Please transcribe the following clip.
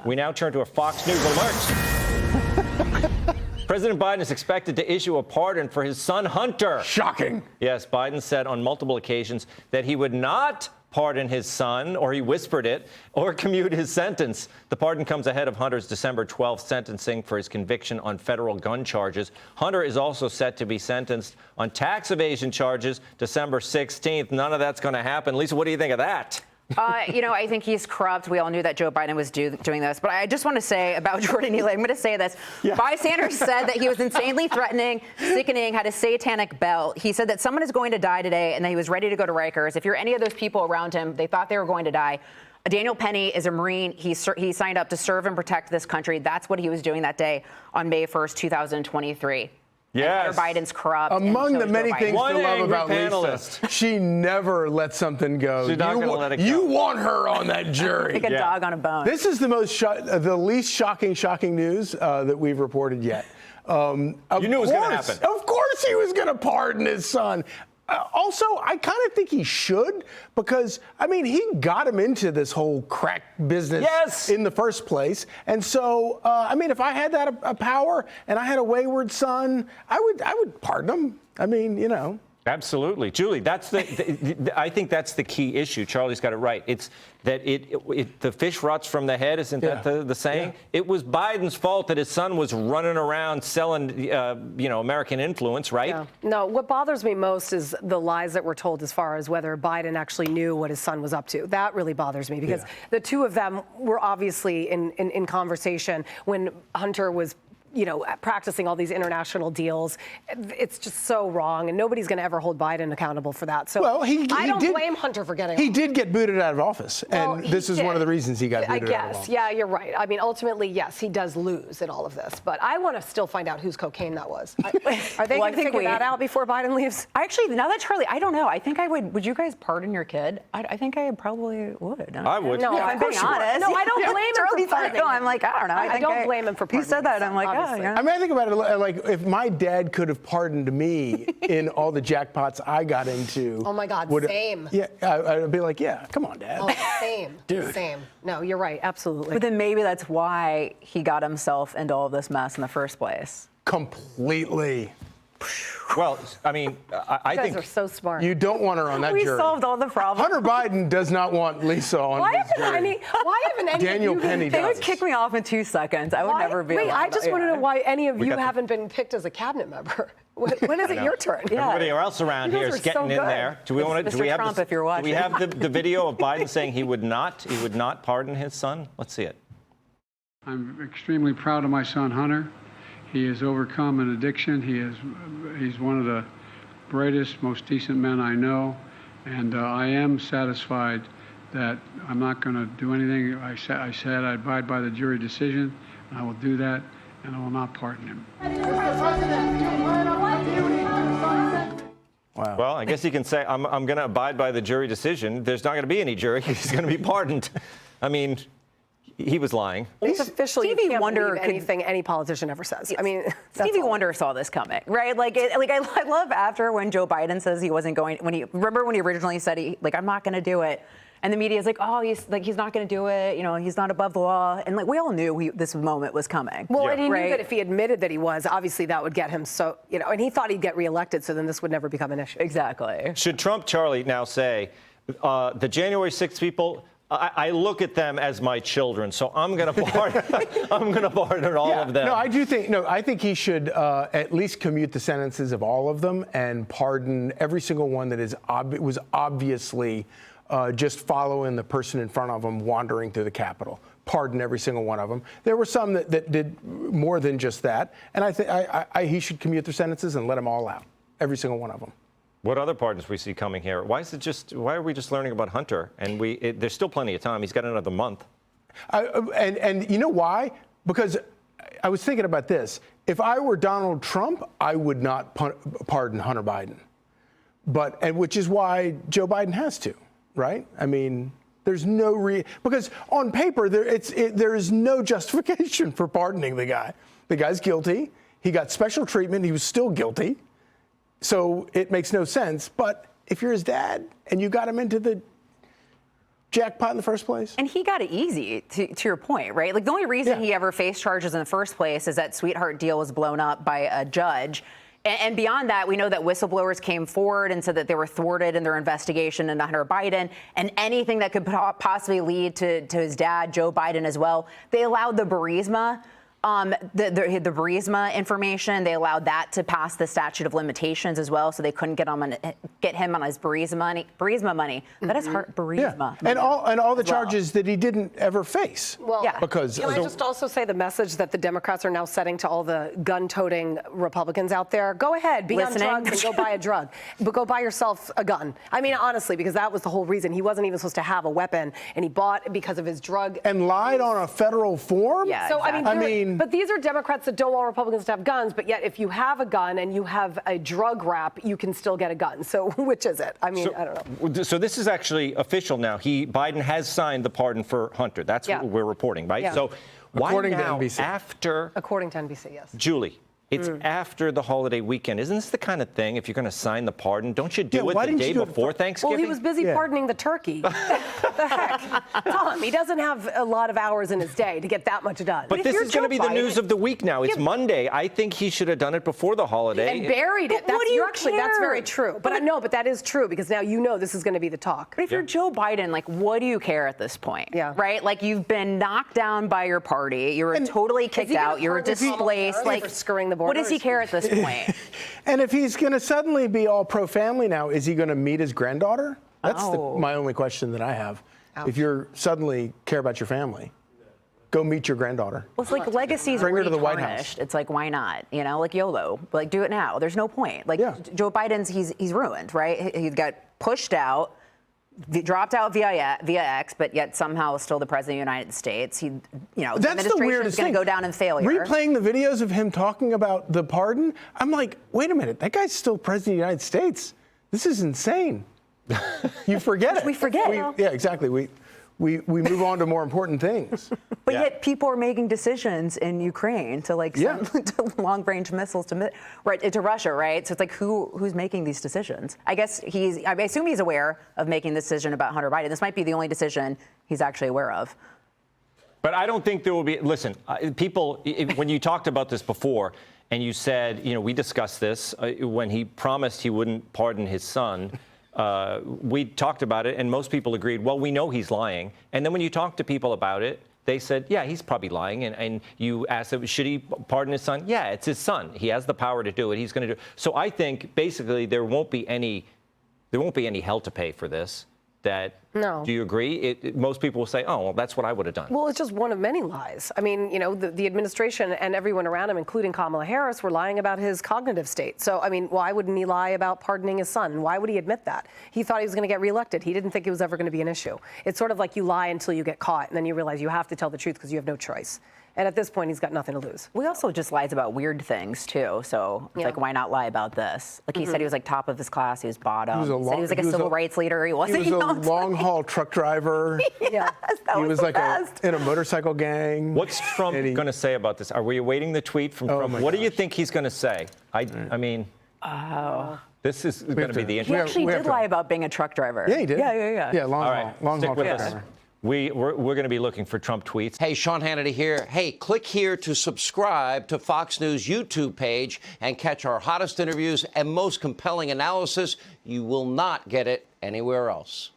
We now turn to a Fox News alert. President Biden is expected to issue a pardon for his son, Hunter. Shocking. Yes, Biden said on multiple occasions that he would not pardon his son, or he whispered it, or commute his sentence. The pardon comes ahead of Hunter's December 12th sentencing for his conviction on federal gun charges. Hunter is also set to be sentenced on tax evasion charges December 16th. None of that's going to happen. Lisa, what do you think of that? I think he's corrupt. We all knew that Joe Biden was doing this. But I just want to say about Jordan Neely, I'm going to say this. Yeah. Bystanders said that he was insanely threatening, sickening, had a satanic belt. He said that someone is going to die today and that he was ready to go to Rikers. If you're any of those people around him, they thought they were going to die. Daniel Penny is a Marine. He signed up to serve and protect this country. That's what he was doing that day on May 1st, 2023. Yes. Hunter Biden's corrupt. Among the many things to love about panelist. Lisa, she never lets something go. She's not going to let it go. You want her on that jury. Like a dog on a bone. This is the least shocking news that we've reported yet. You knew it was going to happen. Of course he was going to pardon his son. Also, I kind of think he should because, I mean, he got him into this whole crack business in the first place. And so, I mean, if I had that power and I had a wayward son, I would pardon him. I mean, you know. Absolutely. Julie, that's I think that's the key issue. Charlie's got it right. It's that the fish rots from the head. Isn't that the saying? Yeah. It was Biden's fault that his son was running around selling, American influence, right? Yeah. No, what bothers me most is the lies that were told as far as whether Biden actually knew what his son was up to. That really bothers me because the two of them were obviously in conversation when Hunter was practicing all these international deals. It's just so wrong, and nobody's going to ever hold Biden accountable for that. So I don't blame Hunter for getting He did get booted out of office, and this is one of the reasons he got booted out of office. Yeah, you're right. I mean, ultimately, yes, he does lose in all of this, but I want to still find out whose cocaine that was. Are they going to figure that out before Biden leaves? Actually, now that Charlie, I don't know. I think I would. Would you guys pardon your kid? I think I probably would. I would. No, I'm being honest. No, I don't blame him for pardoning. No, I'm like, I don't know. I don't blame him for pardoning. He said that. I'm like, obviously. I mean, I think about it like if my dad could have pardoned me in all the jackpots I got into. Oh my God, same. Yeah, I'd be like, yeah, come on, Dad. Oh, same. Dude. Same. No, you're right. Absolutely. But then maybe that's why he got himself into all of this mess in the first place. Completely. Well, I mean, I think you guys are so smart. You don't want her on that jury. We solved all the problems. Hunter Biden does not want Lisa on his jury. Why haven't any Daniel of you Penny They does. would kick me off in 2 seconds. I would never be. Wait, I just want to know why any of you got haven't been picked as a cabinet member. When is it your turn? Everybody else around here is getting in there. Do we want to? Do we have Trump, if you're watching. Do we have the video of Biden saying he would not pardon his son? Let's see it. I'm extremely proud of my son Hunter. He has overcome an addiction. He's one of the brightest, most decent men I know, and I am satisfied that I'm not going to do anything. I said I'd abide by the jury decision, and I will do that, and I will not pardon him. Wow. Well, I guess he can say, I'm going to abide by the jury decision. There's not going to be any jury. He's going to be pardoned. I mean, he was lying. It's officially Stevie you can't Wonder believe anything any politician ever says. I mean, Stevie Wonder saw this coming, right? I love after when Joe Biden says he wasn't going. Remember when he originally said I'm not going to do it, and the media is like, oh, he's not going to do it. He's not above the law, and we all knew this moment was coming. Well, and he knew that if he admitted that he was, obviously that would get him and he thought he'd get reelected, so then this would never become an issue. Exactly. Should Trump, Charlie, now say the January 6th people? I look at them as my children, so I'm going to pardon. I'm going to pardon all of them. No, I do think. No, I think he should at least commute the sentences of all of them and pardon every single one that was obviously just following the person in front of him wandering through the Capitol. Pardon every single one of them. There were some that did more than just that, and I think he should commute their sentences and let them all out, every single one of them. What other pardons we see coming here? Why are we just learning about Hunter? And there's still plenty of time. He's got another month. And you know why? Because I was thinking about this. If I were Donald Trump, I would not pardon Hunter Biden. Which is why Joe Biden has to, right? I mean, there's no because on paper there is no justification for pardoning the guy. The guy's guilty. He got special treatment. He was still guilty. So it makes no sense. But if you're his dad and you got him into the jackpot in the first place? And he got it easy, to your point, right? Like, the only reason he ever faced charges in the first place is that sweetheart deal was blown up by a judge. And beyond that, we know that whistleblowers came forward and said that they were thwarted in their investigation into Hunter Biden, and anything that could possibly lead to his dad, Joe Biden, as well. They allowed the Burisma. The Burisma information, they allowed that to pass the statute of limitations as well, so they couldn't get him on his Burisma money. That is hard, Burisma. Yeah. And all the charges that he didn't ever face. Well, because can I just also say the message that the Democrats are now setting to all the gun-toting Republicans out there? Go ahead, be Listening. on drugs and go buy a drug, but go buy yourself a gun. I mean, honestly, because that was the whole reason. He wasn't even supposed to have a weapon, and he bought because of his drug. And lied on a federal form? Yeah, So, exactly. but these are Democrats that don't want Republicans to have guns, but yet if you have a gun and you have a drug rap, you can still get a gun. So which is it? I mean, I don't know. So this is actually official now. Biden has signed the pardon for Hunter. That's what we're reporting, right? Yeah. So why According to now, NBC. after... According to NBC, yes. Julie, it's after the holiday weekend. Isn't this the kind of thing, if you're going to sign the pardon, don't you do it the day before Thanksgiving? Well, he was busy pardoning the turkey. What the heck? Tom, he doesn't have a lot of hours in his day to get that much done. But this is going to be the news of the week now. It's Monday. I think he should have done it before the holiday. And buried it. But what do you That's very care? true. But I know, but that is true because now you know this is going to be the talk. But if you're Joe Biden, like, what do you care at this point? Yeah. Right? Like, you've been knocked down by your party. You were totally kicked out. You were displaced. Like, for scurrying the border? what does he care at this point? And if he's going to suddenly be all pro-family now, is he going to meet his granddaughter? That's my only question that I have. Ouch. If you suddenly care about your family, go meet your granddaughter. Well, it's like legacy's Bring her to already the White tarnished. House. It's like, why not? You know, like YOLO. Like, do it now. There's no point. Like, Joe Biden's, he's ruined, right? He got pushed out, dropped out via X, but yet somehow still the president of the United States. The administration is going to go down in failure. Replaying the videos of him talking about the pardon, I'm like, wait a minute, that guy's still president of the United States. This is insane. You forget it. We forget. Yeah, exactly. We move on to more important things. But yet people are making decisions in Ukraine to send long-range missiles to Russia, right? So it's like who's making these decisions? I guess I assume he's aware of making the decision about Hunter Biden. This might be the only decision he's actually aware of. But I don't think there will be. Listen, people, when you talked about this before, and you said, we discussed this when he promised he wouldn't pardon his son. We talked about it, and most people agreed, well, we know he's lying. And then when you talk to people about it, they said, yeah, he's probably lying. And you asked, should he pardon his son? Yeah, it's his son. He has the power to do it. He's going to do it. So I think, basically, there won't be any hell to pay for this. No. Do you agree? Most people will say, oh, well, that's what I would have done. Well, it's just one of many lies. I mean, the administration and everyone around him, including Kamala Harris, were lying about his cognitive state. So, I mean, why wouldn't he lie about pardoning his son? Why would he admit that? He thought he was going to get reelected. He didn't think it was ever going to be an issue. It's sort of like you lie until you get caught, and then you realize you have to tell the truth because you have no choice. And at this point, he's got nothing to lose. We also just lies about weird things, too. So it's like, why not lie about this? Like, he said he was, like, top of his class. He was bottom. He said he was, like, a civil rights leader. He wasn't. He was a long-haul truck driver. Yes, that he was the like best. in a motorcycle gang. What's Trump going to say about this? Are we awaiting the tweet from Trump? What do you think he's going to say? I mean, this is going to be the He interesting. actually did lie about being a truck driver. Yeah, he did. Yeah. Yeah, long All haul. right, Long stick haul with truck us. driver. We're going to be looking for Trump tweets. Hey, Sean Hannity here. Hey, click here to subscribe to Fox News YouTube page and catch our hottest interviews and most compelling analysis. You will not get it anywhere else.